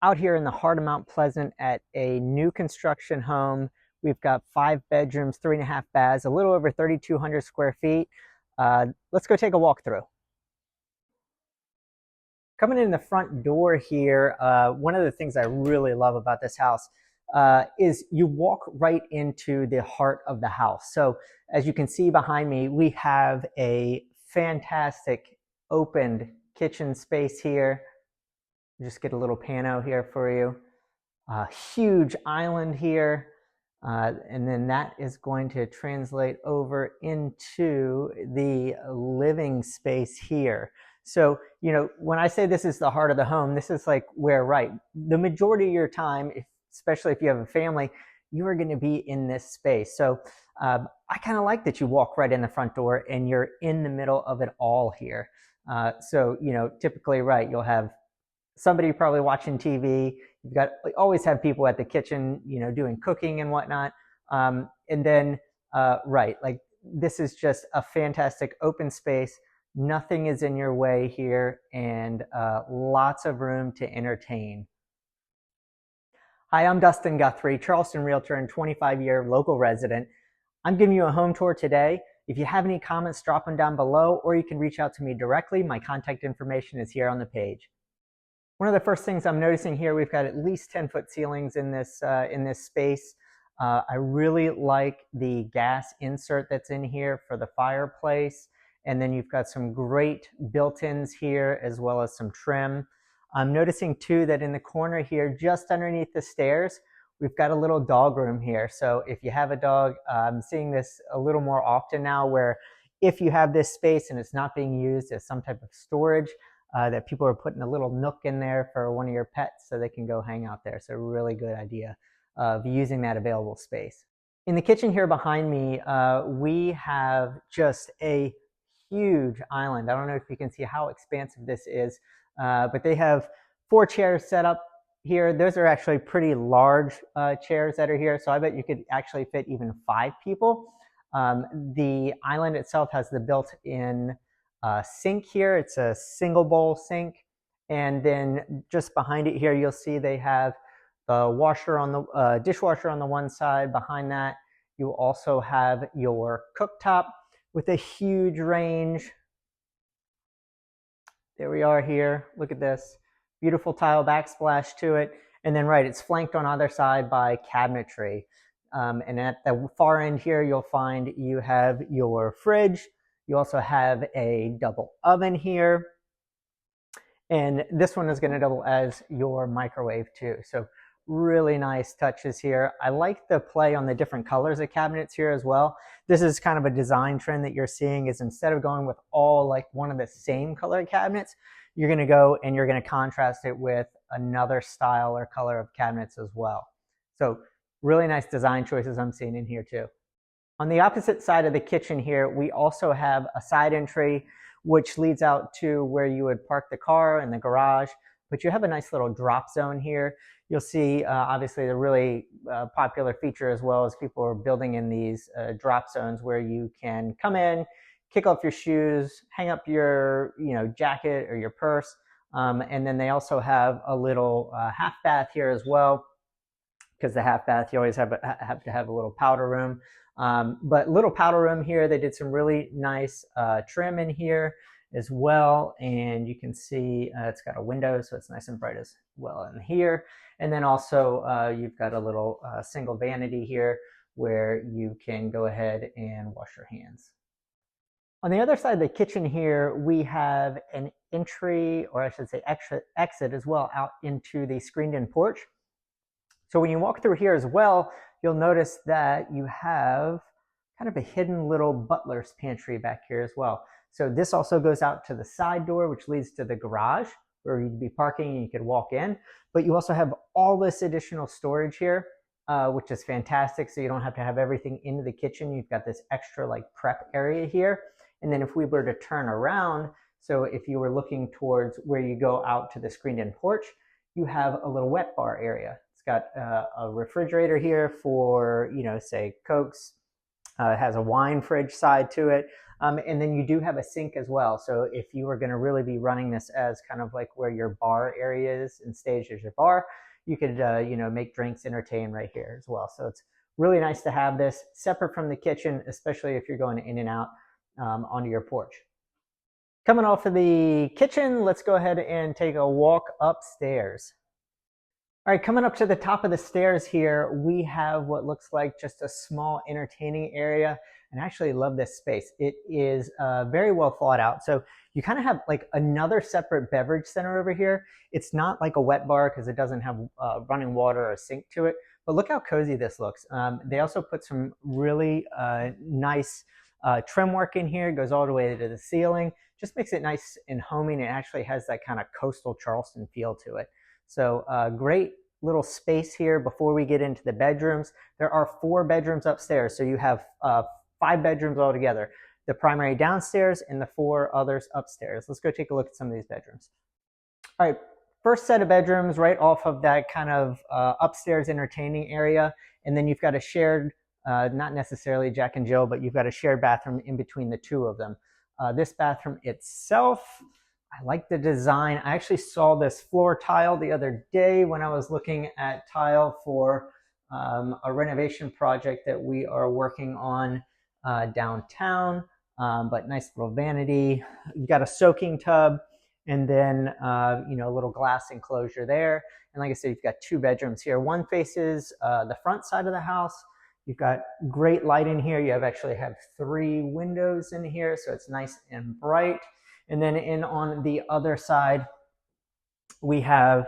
Out here in the heart of Mount Pleasant at a new construction home. We've got 5 bedrooms, 3.5 baths, a little over 3,200 square feet. Let's go take a walk through. Coming in the front door here, one of the things I really love about this house is you walk right into the heart of the house. So as you can see behind me, we have a fantastic opened kitchen space here. Just get a little pano here for you. Huge island here. And then that is going to translate over into the living space here. So, when I say this is the heart of the home, this is like where, right, the majority of your time, especially if you have a family, you are going to be in this space. So I kind of like that you walk right in the front door and you're in the middle of it all here. So, typically, right, you'll have somebody probably watching TV. You've got always have people at the kitchen, doing cooking and whatnot. And then, right, like this is just a fantastic open space. Nothing is in your way here, and lots of room to entertain. Hi, I'm Dustin.Guthrie, Charleston realtor and 25-year local resident. I'm giving you a home tour today. If you have any comments, drop them down below, or you can reach out to me directly. My contact information is here on the page. One of the first things I'm noticing here, we've got at least 10-foot ceilings in this space. I really like the gas insert that's in here for the fireplace. And then you've got some great built-ins here as well as some trim. I'm noticing too that in the corner here, just underneath the stairs, we've got a little dog room here. So if you have a dog, I'm seeing this a little more often now, where if you have this space and it's not being used as some type of storage, that people are putting a little nook in there for one of your pets so they can go hang out there. So really good idea of using that available space. In the kitchen here behind me, we have just a huge island. I don't know if you can see how expansive this is, but they have 4 chairs set up here. Those are actually pretty large chairs that are here, so I bet you could actually fit even 5 people. The island itself has the built-in sink here. It's a single bowl sink, and then just behind it here, you'll see they have the washer on the dishwasher on the one side. Behind that, you also have your cooktop with a huge range. There we are here. Look at this. Beautiful tile backsplash to it. And then, right, it's flanked on either side by cabinetry. And at the far end here, you'll find you have your fridge. You also have a double oven here. And this one is going to double as your microwave too. So really nice touches here. I like the play on the different colors of cabinets here as well. This is kind of a design trend that you're seeing, is instead of going with all like one of the same color cabinets, you're going to go and you're going to contrast it with another style or color of cabinets as well. So really nice design choices I'm seeing in here too. On the opposite side of the kitchen here, we also have a side entry which leads out to where you would park the car in the garage, but you have a nice little drop zone here. You'll see, obviously, the really popular feature as well as people are building in these drop zones where you can come in, kick off your shoes, hang up your jacket or your purse, and then they also have a little half bath here as well, because the half bath you always have to have a little powder room. But little powder room here, they did some really nice trim in here as well, and you can see it's got a window, so it's nice and bright as well in here. And then also you've got a little single vanity here where you can go ahead and wash your hands. On the other side of the kitchen here, we have an entry, or I should say exit as well, out into the screened-in porch. So when you walk through here as well, you'll notice that you have kind of a hidden little butler's pantry back here as well. So this also goes out to the side door, which leads to the garage where you'd be parking and you could walk in. But you also have all this additional storage here, which is fantastic. So you don't have to have everything into the kitchen. You've got this extra like prep area here. And then if we were to turn around, so if you were looking towards where you go out to the screened-in porch, you have a little wet bar area. It's got a refrigerator here for, say, Cokes, It has a wine fridge side to it. And then you do have a sink as well. So if you were going to really be running this as kind of like where your bar area is and stage as your bar, you could, make drinks, entertain right here as well. So it's really nice to have this separate from the kitchen, especially if you're going in and out onto your porch. Coming off of the kitchen, let's go ahead and take a walk upstairs. All right, coming up to the top of the stairs here, we have what looks like just a small entertaining area. And I actually love this space. It is very well thought out. So you kind of have like another separate beverage center over here. It's not like a wet bar because it doesn't have running water or a sink to it. But look how cozy this looks. They also put some really nice trim work in here. It goes all the way to the ceiling. Just makes it nice and homey. And it actually has that kind of coastal Charleston feel to it. So great little space here before we get into the bedrooms. There are 4 bedrooms upstairs. So you have 5 bedrooms altogether. The primary downstairs and the 4 others upstairs. Let's go take a look at some of these bedrooms. All right, first set of bedrooms right off of that kind of upstairs entertaining area. And then you've got a shared, not necessarily Jack and Jill, but you've got a shared bathroom in between the 2 of them. This bathroom itself, I like the design. I actually saw this floor tile the other day when I was looking at tile for a renovation project that we are working on downtown. But nice little vanity. You've got a soaking tub, and then a little glass enclosure there. And like I said, you've got 2 bedrooms here. One faces the front side of the house. You've got great light in here. You actually have 3 windows in here, so it's nice and bright. And then on the other side, we have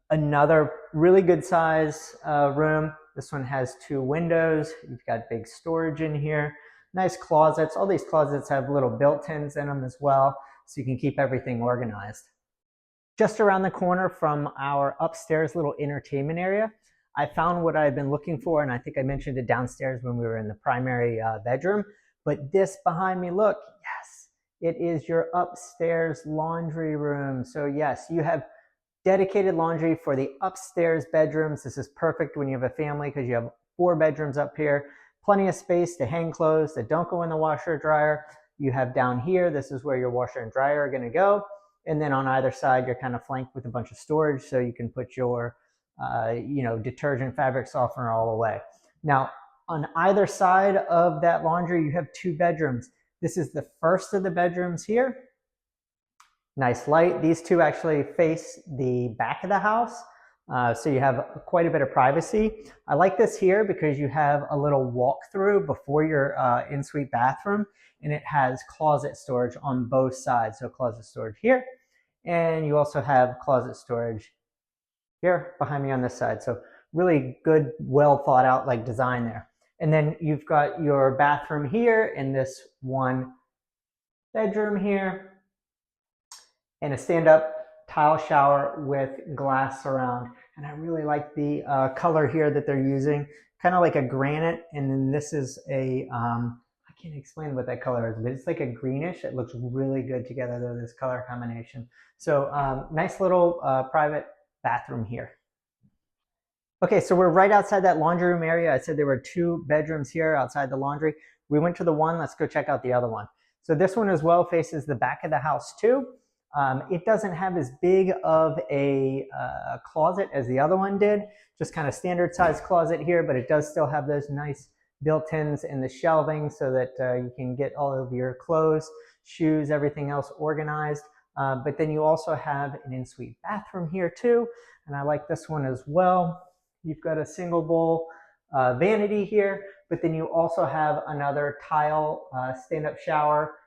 another really good size room. This one has 2 windows. You've got big storage in here. Nice closets. All these closets have little built-ins in them as well, so you can keep everything organized. Just around the corner from our upstairs little entertainment area, I found what I've been looking for, and I think I mentioned it downstairs when we were in the primary bedroom. But this behind me, look, yes, it is your upstairs laundry room. So yes, you have dedicated laundry for the upstairs bedrooms. This is perfect when you have a family because you have 4 bedrooms up here. Plenty of space to hang clothes that don't go in the washer or dryer. You have down here, this is where your washer and dryer are going to go. And then on either side, you're kind of flanked with a bunch of storage so you can put your detergent, fabric softener all away. Now, on either side of that laundry, you have 2 bedrooms. This is the first of the bedrooms here. Nice light. These 2 actually face the back of the house. So you have quite a bit of privacy. I like this here because you have a little walk-through before your in-suite bathroom, and it has closet storage on both sides. So closet storage here, and you also have closet storage here behind me on this side. So really good, well thought out like design there. And then you've got your bathroom here in this 1 bedroom here, and a stand-up tile shower with glass surround. And I really like the color here that they're using, kind of like a granite. And then this is a, I can't explain what that color is, but it's like a greenish. It looks really good together though, this color combination. So nice little private bathroom here. Okay, so we're right outside that laundry room area. I said there were 2 bedrooms here outside the laundry. We went to the one, let's go check out the other one. So this one as well faces the back of the house too. It doesn't have as big of a closet as the other one did, just kind of standard size closet here, but it does still have those nice built-ins in the shelving so that you can get all of your clothes, shoes, everything else organized. But then you also have an in-suite bathroom here too, and I like this one as well. You've got a single bowl vanity here, but then you also have another tile stand-up shower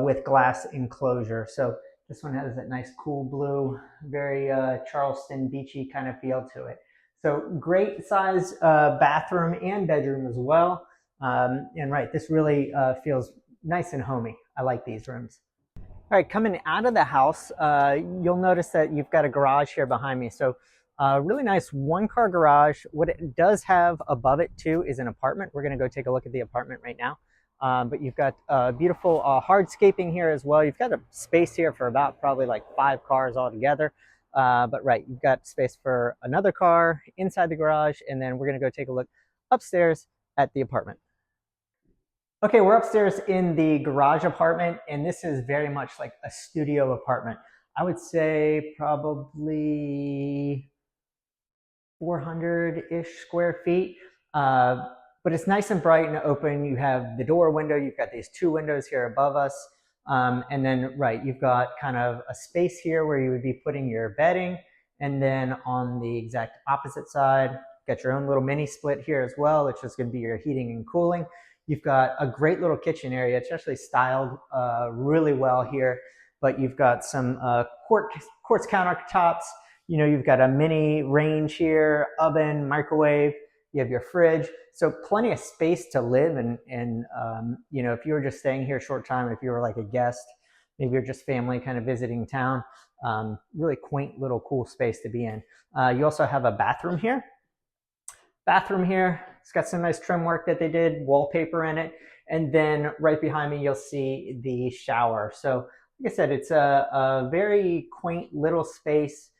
with glass enclosure. So this one has that nice cool blue, very Charleston beachy kind of feel to it. So great size bathroom and bedroom as well. And right, this really feels nice and homey. I like these rooms. All right, coming out of the house, you'll notice that you've got a garage here behind me. So really nice 1-car garage. What it does have above it too is an apartment. We're gonna go take a look at the apartment right now. But you've got beautiful hardscaping here as well. You've got a space here for about probably like 5 cars altogether. But right, you've got space for another car inside the garage, and then we're gonna go take a look upstairs at the apartment. Okay, we're upstairs in the garage apartment, and this is very much like a studio apartment. I would say probably 400-ish square feet. Uh, but it's nice and bright and open. You have the door window. You've got these two windows here above us. And then, right, you've got kind of a space here where you would be putting your bedding. And then on the exact opposite side, got your own little mini split here as well, which is going to be your heating and cooling. You've got a great little kitchen area. It's actually styled really well here. But you've got some quartz countertops. You know, you've got a mini range here, oven, microwave. You have your fridge, so plenty of space to live. And you know, if you were just staying here a short time, if you were like a guest, maybe you're just family kind of visiting town, really quaint little cool space to be in. You also have a bathroom here. Bathroom here, it's got some nice trim work that they did, wallpaper in it. And then right behind me, you'll see the shower. So like I said, it's a very quaint little space,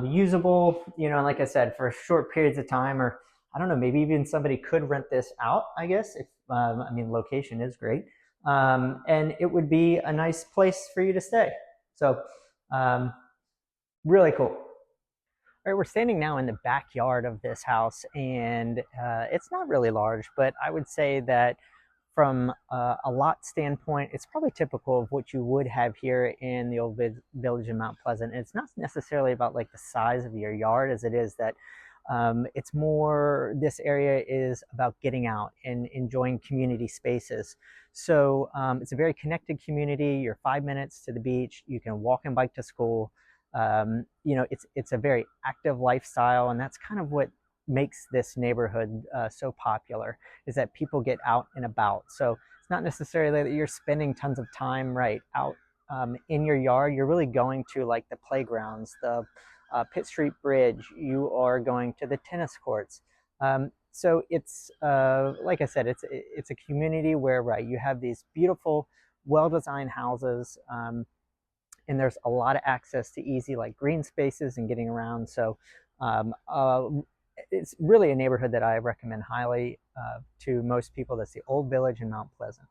usable, you know, like I said, for short periods of time, or I don't know, maybe even somebody could rent this out, I guess, if, I mean, location is great. And it would be a nice place for you to stay. So um, really cool. All right, we're standing now in the backyard of this house, and it's not really large, but I would say that from a lot standpoint, it's probably typical of what you would have here in the old village of Mount Pleasant. And it's not necessarily about like the size of your yard as it is that it's more, this area is about getting out and enjoying community spaces. So it's a very connected community. You're 5 minutes to the beach. You can walk and bike to school. You know, it's a very active lifestyle, and that's kind of what makes this neighborhood so popular, is that people get out and about. So it's not necessarily that you're spending tons of time right out in your yard. You're really going to like the playgrounds, the Pitt Street Bridge. You are going to the tennis courts. So it's like I said, it's a community where, right, you have these beautiful, well-designed houses. And there's a lot of access to easy like green spaces and getting around. So um, uh, it's really a neighborhood that I recommend highly to most people. That's the Old Village in Mount Pleasant.